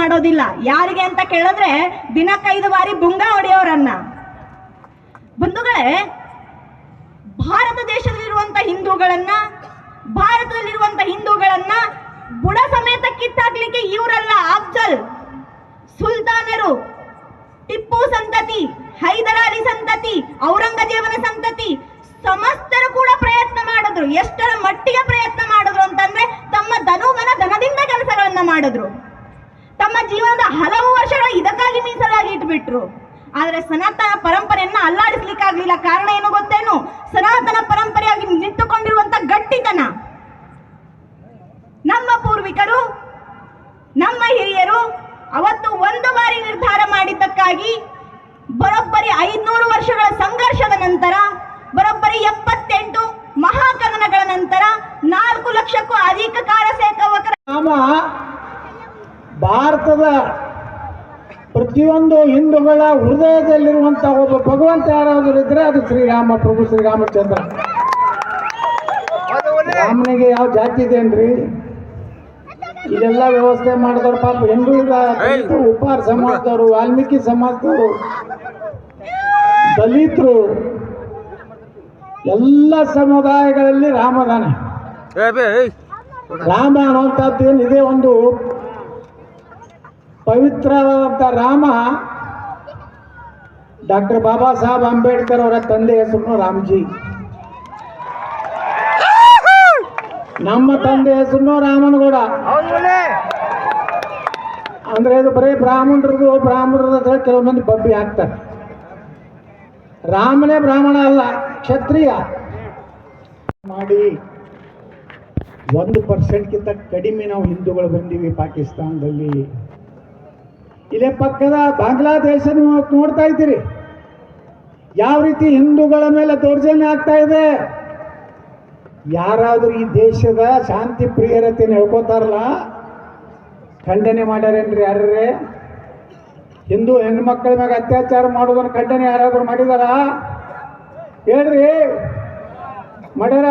ಮಾಡೋದಿಲ್ಲ. ಯಾರಿಗೆ ಅಂತ ಕೇಳಿದ್ರೆ ದಿನಕ್ಕೈದು ಬಾರಿ ಬುಂಗ ಹೊಡೆಯೋರನ್ನ. ಬಂಧುಗಳೇ, ಭಾರತ ದೇಶದಲ್ಲಿರುವಂತಹ ಹಿಂದೂಗಳನ್ನ ಬುಡ ಸಮೇತ ಕಿತ್ತಾಕ್ಲಿಕ್ಕೆ ಇವರಲ್ಲ, ಅಫ್ಜಲ್, ಸುಲ್ತಾನರು, ಟಿಪ್ಪು ಸಂತತಿ, ಹೈದರಾಲಿ ಸಂತತಿ, ಔರಂಗಜೇಬನ ಸಂತತಿ ಸಮಸ್ತರು ಕೂಡ ಪ್ರಯತ್ನ ಮಾಡಿದ್ರು. ಎಷ್ಟರ ಮಟ್ಟಿಗೆ ಪ್ರಯತ್ನ ಮಾಡಿದ್ರು ಅಂತಂದ್ರೆ ತಮ್ಮ ಧನದಿಂದ ಕೆಲಸಗಳನ್ನ ಮಾಡಿದ್ರು. ತಮ್ಮ ಜೀವನದ ಹಲವು ವರ್ಷಗಳ ಇದಕ್ಕಾಗಿ ಮೀಸಲಾಗಿ ಇಟ್ಬಿಟ್ರು. ಆದ್ರೆ ಸನಾತನ ಪರಂಪರೆಯನ್ನ ಅಲ್ಲಾಡಿಸ್ಲಿಕ್ಕಾಗ್ಲಿಲ್ಲ. ಕಾರಣ ಏನು ಗೊತ್ತೇನು? ಸನಾತನ ಪರಂಪರೆಯಾಗಿ ನಿಂತುಕೊಂಡಿರುವಂತ ಗಟ್ಟಿತನ. ನಮ್ಮ ಪೂರ್ವಿಕರು, ನಮ್ಮ ಹಿರಿಯರು ಅವತ್ತು ಒಂದು ಬಾರಿ ನಿರ್ಧಾರ ಮಾಡಿದ್ದಕ್ಕಾಗಿ ಬರೋಬ್ಬರಿ 500 ವರ್ಷಗಳ ಸಂಘರ್ಷದ ನಂತರ, ಬರೋಬ್ಬರಿ 78 ಮಹಾಕದನಗಳ ನಂತರ 4 ಲಕ್ಷಕ್ಕೂ ಅಧಿಕ ಕಾರಸೇವಕರ ಭಾರತದ ಪ್ರತಿಯೊಂದು ಹಿಂದೂಗಳ ಹೃದಯದಲ್ಲಿರುವಂತಹ ಒಬ್ಬ ಭಗವಂತ ಯಾರಾದರೂ ಇದ್ರೆ ಅದು ಶ್ರೀರಾಮ, ಪ್ರಭು ಶ್ರೀರಾಮಚಂದ್ರ. ರಾಮನಿಗೆ ಯಾವ ಜಾತಿ ಇದೇನ್ರಿ? ಇದೆಲ್ಲ ವ್ಯವಸ್ಥೆ ಮಾಡಿದವರು ಪಾಪ ಹಿಂದುಳಿದ ಉಪ್ಪಾರ ಸಮಾಜದವರು, ವಾಲ್ಮೀಕಿ ಸಮಾಜದವರು, ದಲಿತರು, ಎಲ್ಲ ಸಮುದಾಯಗಳಲ್ಲಿ ರಾಮದಾನ. ರಾಮ ಅನ್ನುವಂಥದ್ದು ಏನಿದೆ, ಒಂದು ಪವಿತ್ರವಾದಂಥ ರಾಮ. ಡಾಕ್ಟರ್ ಬಾಬಾ ಸಾಹೇಬ್ ಅಂಬೇಡ್ಕರ್ ಅವರ ತಂದೆ ಹೆಸರು ರಾಮ್ಜಿ. ನಮ್ಮ ತಂದೆ ಹೆಸರು ರಾಮನಗೌಡ. ಅಂದ್ರೆ ಇದು ಬರೀ ಬ್ರಾಹ್ಮಣರದ ಕೆಲವು ಮಂದಿ ಬಬ್ಬಿ ಹಾಕ್ತಾರೆ. ರಾಮನೇ ಬ್ರಾಹ್ಮಣ ಅಲ್ಲ, ಕ್ಷತ್ರಿಯ. ಮಾಡಿ 1% ಕಡಿಮೆ ನಾವು ಹಿಂದೂಗಳು ಬಂದೀವಿ ಪಾಕಿಸ್ತಾನದಲ್ಲಿ. ಇಲ್ಲೇ ಪಕ್ಕದ ಬಾಂಗ್ಲಾದೇಶ ನೀವು ನೋಡ್ತಾ ಇದ್ದೀರಿ ಯಾವ ರೀತಿ ಹಿಂದೂಗಳ ಮೇಲೆ ದೌರ್ಜನ್ಯ ಆಗ್ತಾ ಇದೆ. ಯಾರಾದರೂ ಈ ದೇಶದ ಶಾಂತಿ ಪ್ರಿಯರತೆ ಹೇಳ್ಕೋತಾರಲ್ಲ, ಖಂಡನೆ ಮಾಡ್ಯಾರೇನ್ರಿ? ಯಾರೇ ಹಿಂದೂ ಹೆಣ್ಮಕ್ಳ ಮ್ಯಾಗ ಅತ್ಯಾಚಾರ ಮಾಡೋದನ್ನ ಖಂಡನೆ ಯಾರಾದ್ರೂ ಮಾಡಿದಾರ? ಹೇಳ್ರಿ, ಮಾಡ್ಯಾರ?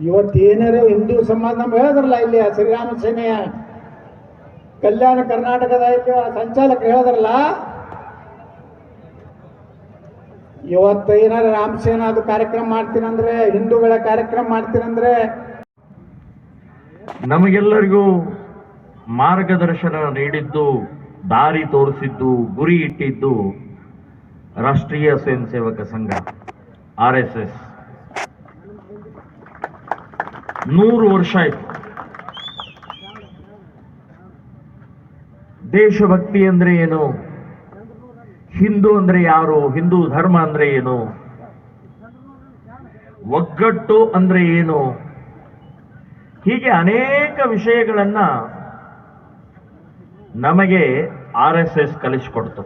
ಇವತ್ತೇನಾರು ಹಿಂದೂ ಸಮಾಜ ನಮ್ಗೆ ಹೇಳಿದ್ರಲ್ಲ, ಇಲ್ಲಿ ಶ್ರೀರಾಮ ಸೇನೆಯ ಕಲ್ಯಾಣ ಕರ್ನಾಟಕದ ಸಂಚಾಲಕ ಹೇಳಿದ್ರಲ್ಲ, ಇವತ್ತು ಏನಾರು ರಾಮಸೇನಾ ಅದು ಕಾರ್ಯಕ್ರಮ ಮಾಡ್ತೀನಂದ್ರೆ, ಹಿಂದೂಗಳ ಕಾರ್ಯಕ್ರಮ ಮಾಡ್ತೀನಂದ್ರೆ, ನಮಗೆಲ್ಲರಿಗೂ ಮಾರ್ಗದರ್ಶನ ನೀಡಿದ್ದು, ದಾರಿ ತೋರಿಸಿದ್ದು, ಗುರಿ ಇಟ್ಟಿದ್ದು ರಾಷ್ಟ್ರೀಯ ಸ್ವಯಂ ಸೇವಕ ಸಂಘ RSS. 100 ವರ್ಷ ಆಯ್ತು. ದೇಶಭಕ್ತಿ ಅಂದ್ರೆ ಏನು? ಹಿಂದೂ ಅಂದ್ರೆ ಯಾರು? ಹಿಂದೂ ಧರ್ಮ ಅಂದ್ರೆ ಏನು? ಒಗ್ಗಟ್ಟು ಅಂದ್ರೆ ಏನು? ಹೀಗೆ ಅನೇಕ ವಿಷಯಗಳನ್ನ ನಮಗೆ RSS ಕಲಿಸಿಕೊಡ್ತು.